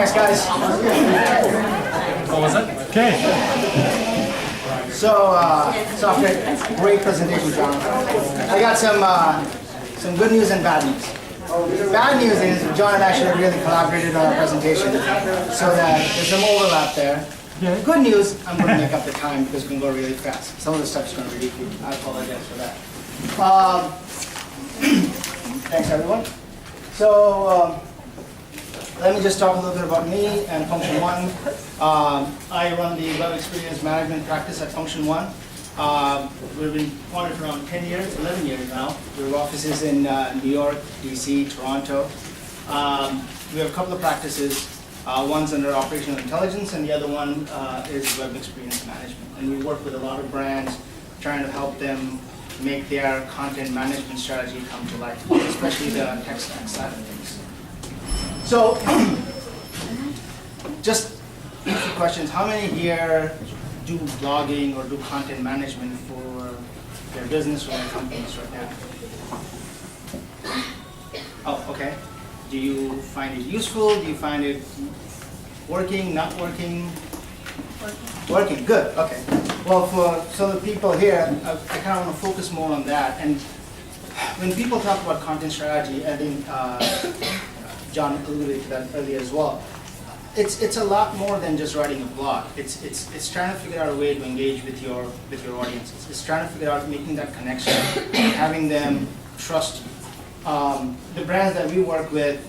Thanks, guys. What was it? Okay. So, software, great presentation, John. I got some good news and bad news. Bad news is John and I should have really collaborated on our presentation so that there's some overlap there. Good news, I'm going to make up the time because we can go really fast. Some of the stuff is going to be repeat. I apologize for that. Thanks, everyone. So, let me just talk a little bit about me and Function One. I run the Web Experience Management practice at Function One. We've been founded for around 10 years, 11 years now. We have offices in New York, DC, Toronto. We have a couple of practices. One's under operational intelligence, and the other one is Web Experience Management. And we work with a lot of brands, trying to help them make their content management strategy come to life, especially the tech stack side of things. So, just a few questions. How many here do blogging or do content management for their business or their companies right now? Oh, okay. Do you find it useful? Do you find it working, not working? Working, good, okay. Well, so the people here, I kind of want to focus more on that. And when people talk about content strategy, I think John alluded to that earlier as well. It's a lot more than just writing a blog. It's trying to figure out a way to engage with your audiences. It's trying to figure out making that connection, having them trust you. The brands that we work with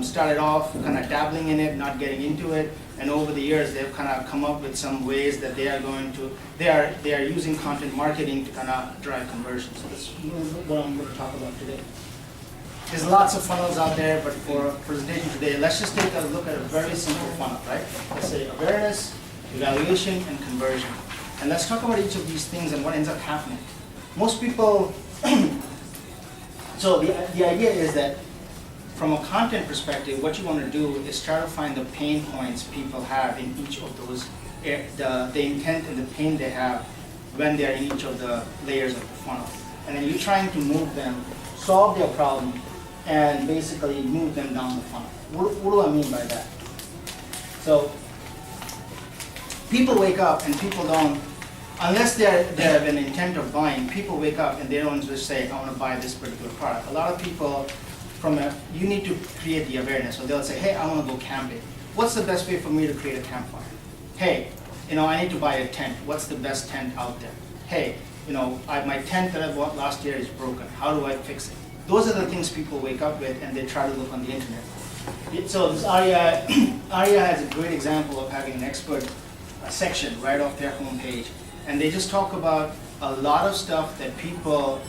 started off kind of dabbling in it, not getting into it, and over the years they've kind of come up with some ways that they are using content marketing to kind of drive conversion. So that's what I'm going to talk about today. There's lots of funnels out there, but for a presentation today, let's just take a look at a very simple funnel, right? Let's say awareness, evaluation, and conversion. And let's talk about each of these things and what ends up happening. Most people, so the idea is that from a content perspective, what you want to do is try to find the pain points people have in each of those, the intent and the pain they have when they're in each of the layers of the funnel. And then you're trying to move them, solve their problem, and basically move them down the funnel. What do I mean by that? So people wake up and people don't, unless they have an intent of buying, people wake up and they don't just say, I want to buy this particular product. A lot of people, you need to create the awareness. So they'll say, hey, I want to go camping. What's the best way for me to create a campfire? Hey, I need to buy a tent. What's the best tent out there? Hey, my tent that I bought last year is broken. How do I fix it? Those are the things people wake up with and they try to look on the internet. So this Aria has a great example of having an expert section right off their homepage. And they just talk about a lot of stuff that people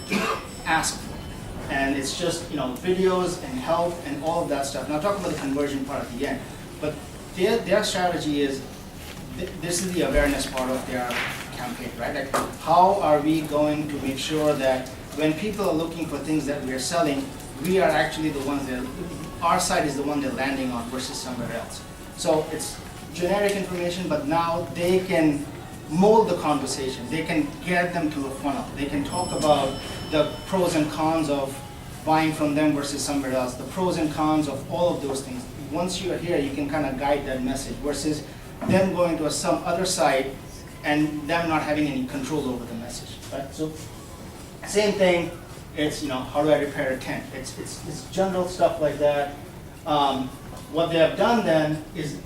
ask for. And it's just, videos and help and all of that stuff. And I'll talk about the conversion part at the end. But their strategy is, this is the awareness part of their campaign, right? Like, how are we going to make sure that when people are looking for things that we are selling, we are actually the ones that, our site is the one they're landing on versus somewhere else. So it's generic information, but now they can mold the conversation. They can get them to a funnel. They can talk about the pros and cons of buying from them versus somewhere else, the pros and cons of all of those things. Once you are here, you can kind of guide that message versus them going to some other site and them not having any control over the message, right? So same thing, it's, how do I repair a tent? It's general stuff like that. What they have done then is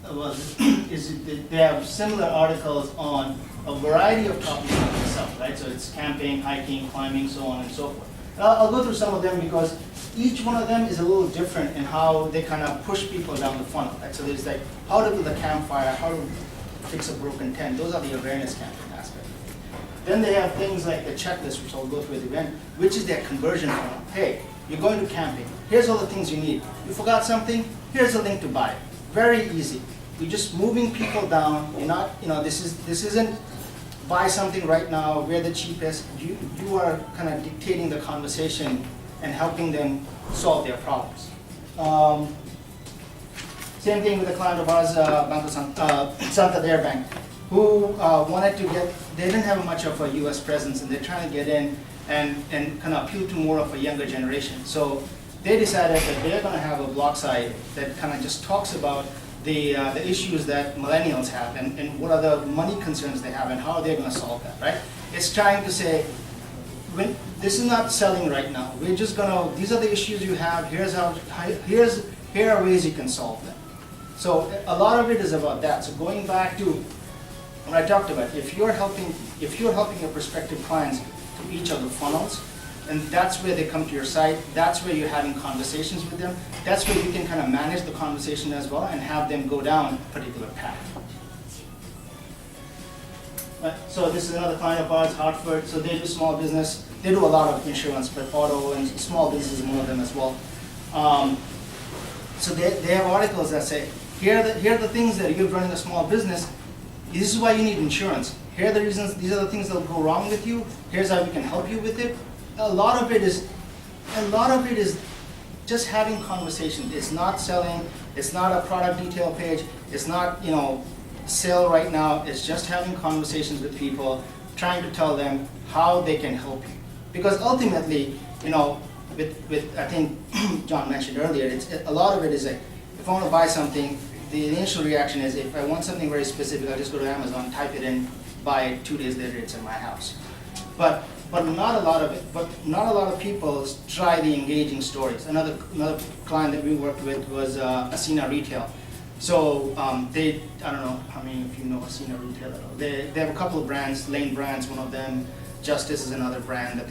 they have similar articles on a variety of topics of themselves, right? So it's camping, hiking, climbing, so on and so forth. I'll go through some of them because each one of them is a little different in how they kind of push people down the funnel, right? So there's like how to build a campfire, how to fix a broken tent. Those are the awareness campaign aspect. Then they have things like the checklist, which I'll go through at the end, which is their conversion funnel. Hey, you're going to camping. Here's all the things you need. You forgot something? Here's a link to buy it. Very easy. You're just moving people down. You're not, this isn't buy something right now, we're the cheapest. You are kind of dictating the conversation and helping them solve their problems. Same thing with a client of ours, Santander Bank, who wanted to they didn't have much of a US presence and they're trying to get in and kind of appeal to more of a younger generation. So they decided that they're going to have a blog site that kind of just talks about the issues that millennials have and what are the money concerns they have and how they're going to solve that, right? It's trying to say, this is not selling right now. We're just going to, these are the issues you have, here are ways you can solve them. So a lot of it is about that. So going back to what I talked about, if you're helping your prospective clients through each of the funnels, and that's where they come to your site, that's where you're having conversations with them, that's where you can kind of manage the conversation as well and have them go down a particular path. So this is another client of ours, Hartford. So they do small business. They do a lot of insurance, but auto and small business is one of them as well. So they have articles that say, here are the things that you're running a small business. This is why you need insurance. Here are the reasons, these are the things that will go wrong with you. Here's how we can help you with it. A lot of it is just having conversations. It's not selling, it's not a product detail page, it's not, sale right now. It's just having conversations with people, trying to tell them how they can help you. Because ultimately, with I think John mentioned earlier, a lot of it is like, if I want to buy something, the initial reaction is if I want something very specific, I just go to Amazon, type it in, buy it, 2 days later it's in my house. But not a lot of people try the engaging stories. Another client that we worked with was Asina Retail. So I don't know how many of you know Asina Retail at all. They have a couple of brands, Lane Brands, one of them. Justice is another brand that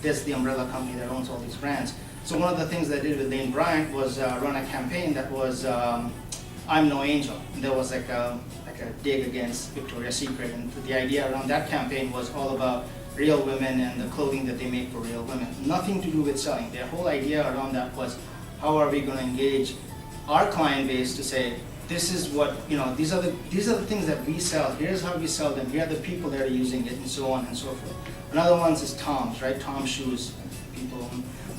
there's the umbrella company that owns all these brands. So one of the things they did with Lane Bryant was run a campaign that was I'm No Angel. And there was like a dig against Victoria's Secret, and the idea around that campaign was all about real women and the clothing that they make for real women. Nothing to do with selling. Their whole idea around that was, how are we going to engage our client base to say, this is what, these are the things that we sell. Here's how we sell them. Here are the people that are using it, and so on and so forth. Another one is Tom's, right? Tom's shoes. People.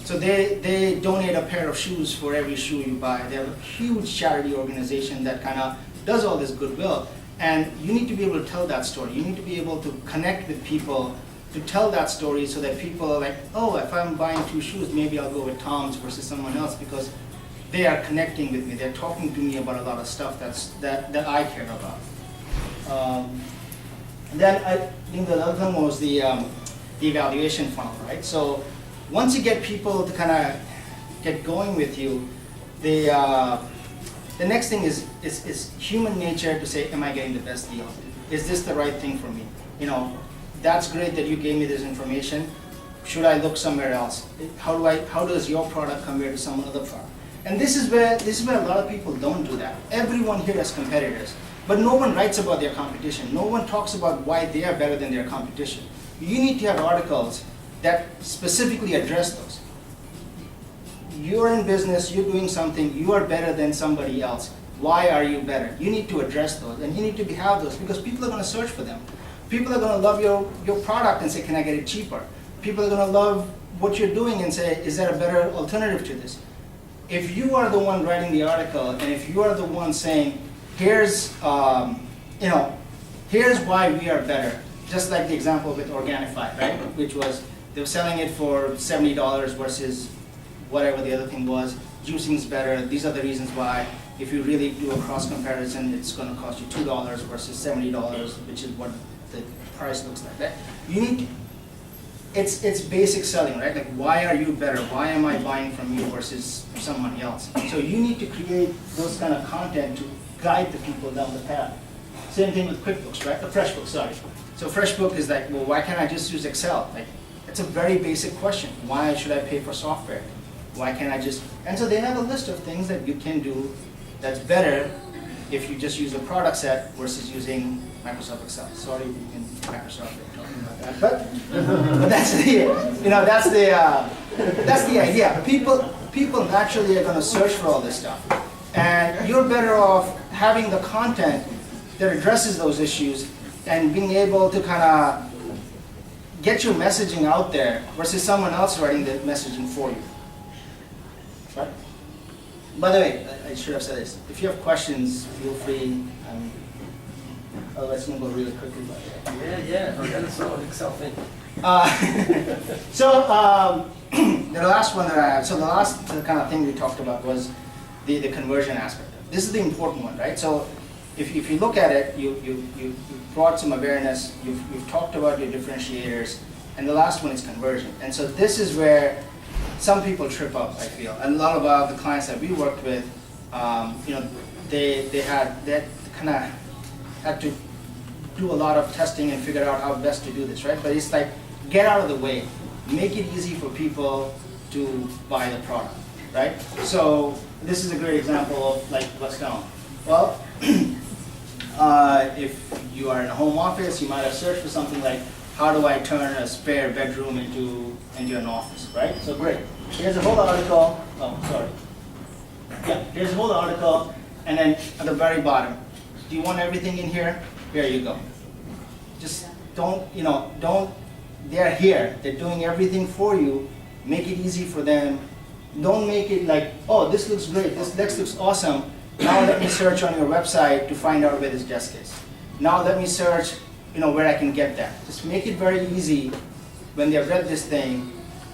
So they donate a pair of shoes for every shoe you buy. They have a huge charity organization that kind of does all this goodwill. And you need to be able to tell that story. You need to be able to connect with people to tell that story so that people are like, oh, if I'm buying 2 shoes, maybe I'll go with Tom's versus someone else because they are connecting with me. They're talking to me about a lot of stuff that I care about. Then I think the other thing was the evaluation funnel, right? So once you get people to kind of get going with you, the next thing is human nature to say, am I getting the best deal? Is this the right thing for me? That's great that you gave me this information. Should I look somewhere else? How does your product compare to some other product? And this is where a lot of people don't do that. Everyone here has competitors, but no one writes about their competition. No one talks about why they are better than their competition. You need to have articles that specifically address those. You're in business, you're doing something, you are better than somebody else. Why are you better? You need to address those, and you need to have those because people are going to search for them. People are going to love your product and say, can I get it cheaper? People are going to love what you're doing and say, is there a better alternative to this? If you are the one writing the article, and if you are the one saying, here's why we are better, just like the example with Organifi, right? Which was, they were selling it for $70 versus whatever the other thing was. Juicing is better. These are the reasons why. If you really do a cross comparison, it's going to cost you $2 versus $70, which is what the price looks like. Right? You need. It's basic selling, right? Like, why are you better? Why am I buying from you versus someone else? So you need to create those kind of content to guide the people down the path. Same thing with QuickBooks, right? FreshBooks, sorry. So FreshBooks is like, well, why can't I just use Excel? Like, it's a very basic question. Why should I pay for software? Why can't I just? And so they have a list of things that you can do that's better if you just use a product set versus using Microsoft Excel. Sorry, we can Microsoft talking about that, but that's the idea. People naturally are going to search for all this stuff, and you're better off having the content that addresses those issues and being able to kind of get your messaging out there versus someone else writing the messaging for you. Right? By the way, I should have said this. If you have questions, feel free. Otherwise, I'm going to go really quickly. Yeah. That's an Excel thing. The last one that I have, so the last kind of thing we talked about was the conversion aspect of it. this is the important one, right? So if you look at it, you brought some awareness, you've talked about your differentiators, and the last one is conversion. And so this is where some people trip up, I feel. And a lot of the clients that we worked with, they kind of had to do a lot of testing and figure out how best to do this, right? But it's like, get out of the way. Make it easy for people to buy the product, right? So this is a great example of like what's going on. Well, if you are in a home office, you might have searched for something like, how do I turn a spare bedroom into an office, right? So great. Here's a whole article. Oh, sorry. Yeah, here's a whole article, and then at the very bottom, do you want everything in here? Here you go. Just don't, they're here. They're doing everything for you. Make it easy for them. Don't make it like, oh, this looks great. This next looks awesome. Now let me search on your website to find out where this desk is. Now let me search, where I can get that. Just make it very easy. When they've read this thing,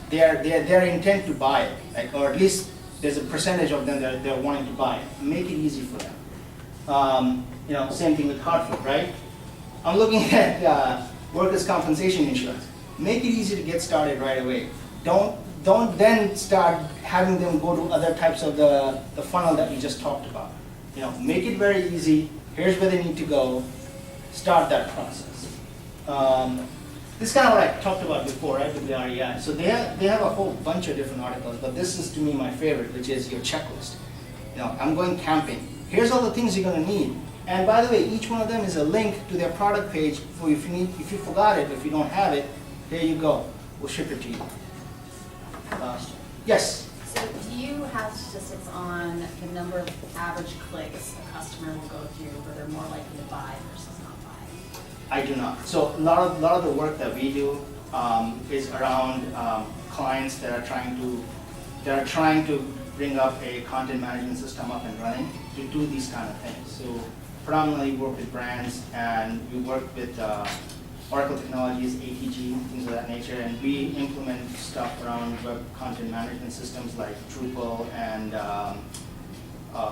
their intent to buy it, like, or at least there's a percentage of them that they're wanting to buy it. Make it easy for them. Same thing with Hartford, right? I'm looking at workers' compensation insurance. Make it easy to get started right away. Don't then start having them go to other types of the funnel that we just talked about. Make it very easy. Here's where they need to go. Start that process. This is kind of what I talked about before, right, with the REI. So they have a whole bunch of different articles, but this is to me my favorite, which is your checklist. I'm going camping. Here's all the things you're going to need. And by the way, each one of them is a link to their product page for if you forgot it, if you don't have it, here you go. We'll ship it to you. Yes? So do you have statistics on the number of average clicks a customer will go through where they're more likely to buy versus not buy? I do not. So a lot of the work that we do is around clients that are trying to bring up a content management system up and running to do these kind of things. So predominantly work with brands, and we work with Oracle Technologies, ATG, things of that nature, and we implement stuff around web content management systems like Drupal and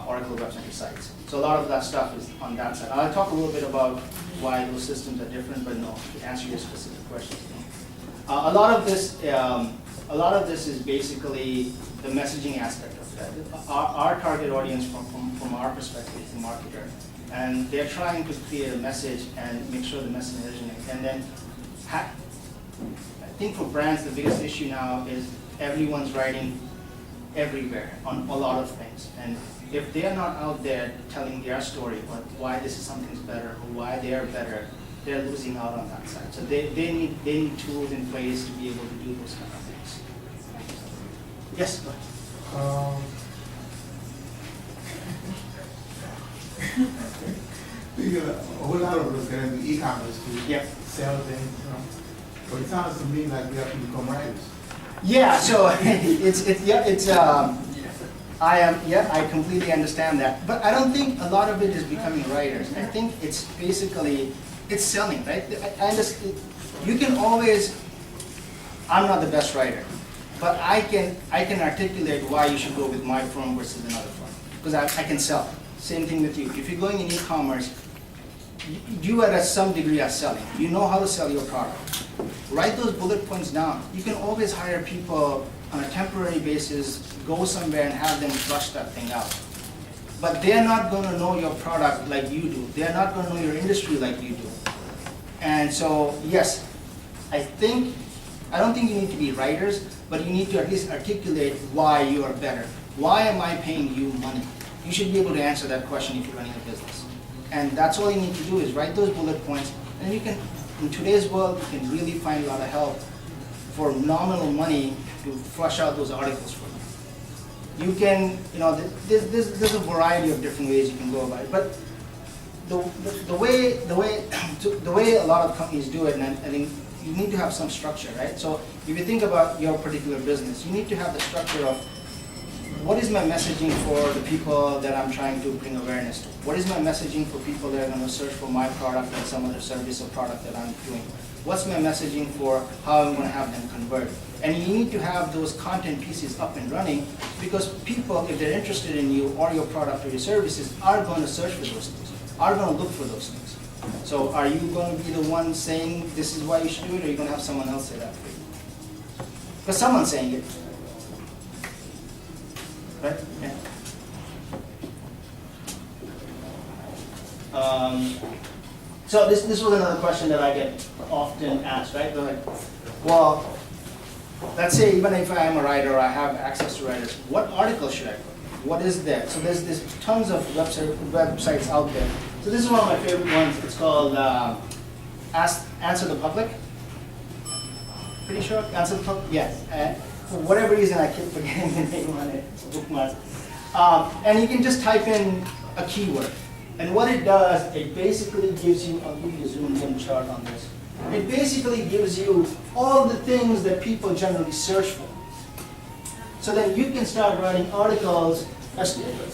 Oracle Web Center sites. So a lot of that stuff is on that side. I'll talk a little bit about why those systems are different, but no, to answer your specific questions. No. A lot of this is basically the messaging aspect of that. Our target audience, from our perspective, is the marketer. And they're trying to create a message and make sure the message resonates. And then, I think for brands, the biggest issue now is everyone's writing everywhere on a lot of things. And if they're not out there telling their story, or why this is something's better, or why they're better, they're losing out on that side. So they need tools in place to be able to do those kind of things. Yes, go ahead. A whole lot of us get into e-commerce to Yep. sell things, But it sounds to me like we have to become writers. Yeah, so I completely understand that. But I don't think a lot of it is becoming writers. I think it's basically, it's selling, right? I understand, you can always, I'm not the best writer, but I can articulate why you should go with my firm versus another firm, because I can sell. Same thing with you. If you're going in e-commerce, you at some degree are selling. You know how to sell your product. Write those bullet points down. You can always hire people on a temporary basis, go somewhere and have them flush that thing out. But they're not going to know your product like you do. They're not going to know your industry like you do. And so, yes, I don't think you need to be writers, but you need to at least articulate why you are better. Why am I paying you money? You should be able to answer that question if you're running a business. And that's all you need to do is write those bullet points, and you can, in today's world, you can really find a lot of help for nominal money to flush out those articles for you. You can, there's a variety of different ways you can go about it. But the way a lot of companies do it, and I think you need to have some structure, right? So if you think about your particular business, you need to have the structure of, what is my messaging for the people that I'm trying to bring awareness to? What is my messaging for people that are going to search for my product or some other service or product that I'm doing? What's my messaging for how I'm going to have them convert? And you need to have those content pieces up and running because people, if they're interested in you or your product or your services, are going to search for those things, are going to look for those things. So are you going to be the one saying this is why you should do it, or are you going to have someone else say that for you? Because someone's saying it. Right? Yeah. So this was another question that I get often asked, right? They're like, well, let's say even if I am a writer, I have access to writers, what article should I put? What is there? So there's tons of websites out there. So this is one of my favorite ones. It's called Answer the Public. Pretty sure? Answer the Public? Yes. And for whatever reason, I keep forgetting the name on it. Bookmark. And you can just type in a keyword. And what it does, it basically gives you, I'll give you a zoomed in chart on this. It basically gives you all the things that people generally search for. So then you can start writing articles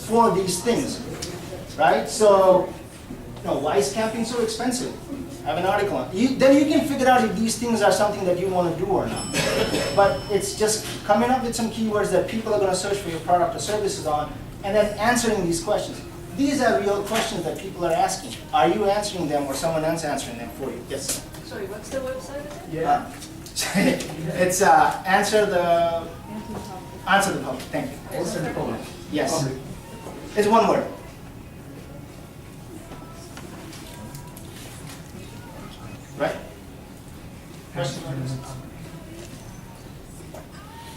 for these things, right? So, why is camping so expensive? I have an article on it. Then you can figure out if these things are something that you want to do or not. But it's just coming up with some keywords that people are going to search for your product or services on, and then answering these questions. These are real questions that people are asking. Are you answering them or someone else answering them for you? Yes? Sorry, what's the website again? Yeah. It's Answer the Public. Thank you. Answer the public. Yes. It's one word. Right? Question on this?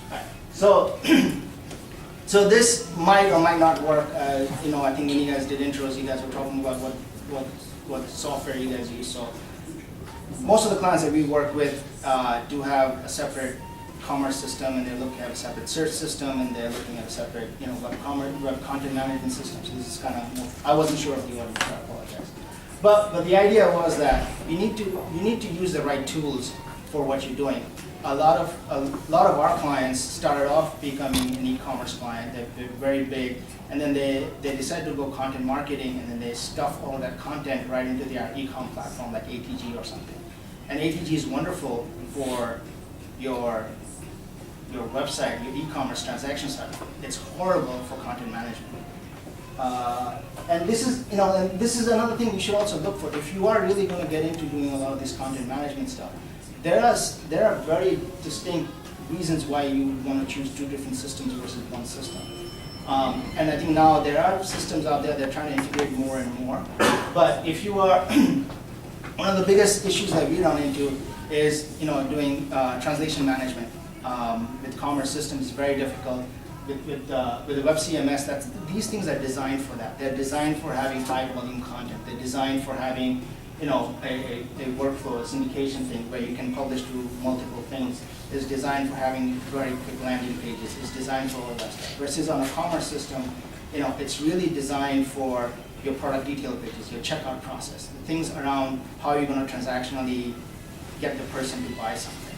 Right. So, so this might or might not work. I think when you guys did intros, you guys were talking about what software you guys use. So most of the clients that we work with do have a separate commerce system, and they're looking at a separate search system, and they're looking at a separate, web content management system. So this is kind of more, I wasn't sure of the audience, so I apologize. But the idea was that you need to use the right tools for what you're doing. A lot of our clients started off becoming an e-commerce client. They're very big, and then they decided to go content marketing, and then they stuff all that content right into their e-com platform like ATG or something. And ATG is wonderful for your website, your e-commerce transaction site. It's horrible for content management. And this is another thing you should also look for. If you are really going to get into doing a lot of this content management stuff, there are very distinct reasons why you would want to choose two different systems versus one system. And I think now there are systems out there that are trying to integrate more and more. But if you are, one of the biggest issues that we run into is doing translation management with commerce systems is very difficult. With the web CMS, these things are designed for that. They're designed for having high volume content. They're designed for having a workflow, a syndication thing where you can publish to multiple things. It's designed for having very quick landing pages. It's designed for all that stuff. Versus on a commerce system, it's really designed for your product detail pages, your checkout process, the things around how you're going to transactionally get the person to buy something.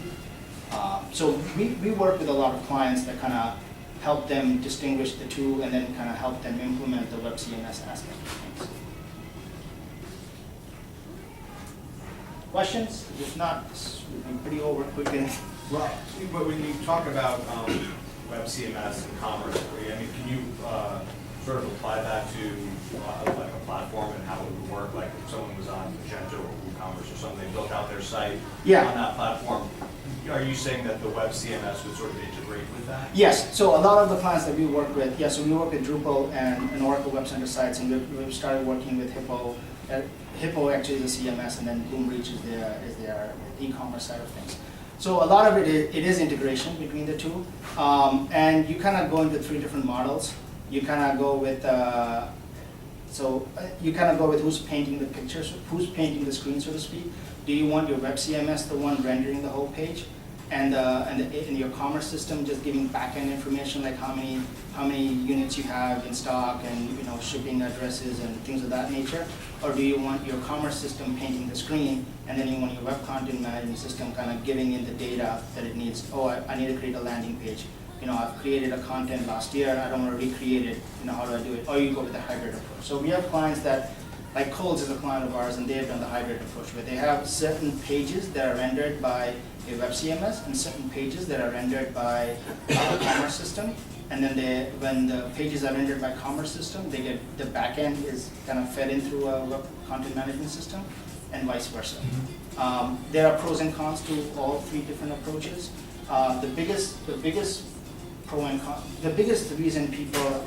So we work with a lot of clients that kind of help them distinguish the two and then kind of help them implement the web CMS aspect of things. Questions? If not, we've been pretty over quick. Well, but when you talk about web CMS and commerce, can you sort of apply that to like a platform and how it would work? Like if someone was on Magento or WooCommerce or something, they built out their site on that platform. Are you saying that the web CMS would sort of integrate with that? Yes. So a lot of the clients that we work with, so we work with Drupal and Oracle Web Center sites, and we've started working with Hippo. Hippo actually is a CMS, and then Bloomreach is their e-commerce side of things. So a lot of it is integration between the two, and you kind of go into three different models. You kind of go with who's painting the pictures, who's painting the screen, so to speak. Do you want your web CMS the one rendering the whole page, and in your commerce system just giving back-end information like how many units you have in stock and shipping addresses and things of that nature, or do you want your commerce system painting the screen, and then you want your web content management system kind of giving in the data that it needs? Oh, I need to create a landing page. I've created a content last year. I don't want to recreate it. How do I do it? Or you go with a hybrid approach. So we have clients that, like Kohl's is a client of ours, and they've done the hybrid approach where they have certain pages that are rendered by a web CMS and certain pages that are rendered by our commerce system. And then when the pages are rendered by commerce system, they get, the backend is kind of fed in through a web content management system, and vice versa. There are pros and cons to all three different approaches. The biggest pro and con, the biggest reason people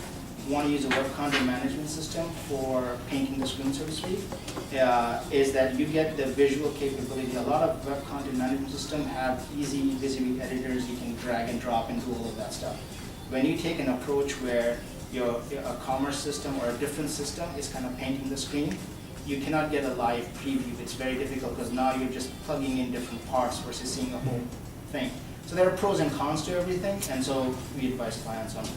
want to use a web content management system for painting the screen, so to speak, is that you get the visual capability. A lot of web content management systems have easy WYSIWYG editors. You can drag and drop and do all of that stuff. When you take an approach where a commerce system or a different system is kind of painting the screen, you cannot get a live preview. It's very difficult because now you're just plugging in different parts versus seeing a whole thing. So there are pros and cons to everything, and so we advise clients on it.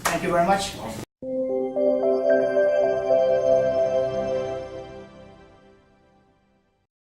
Thank you very much.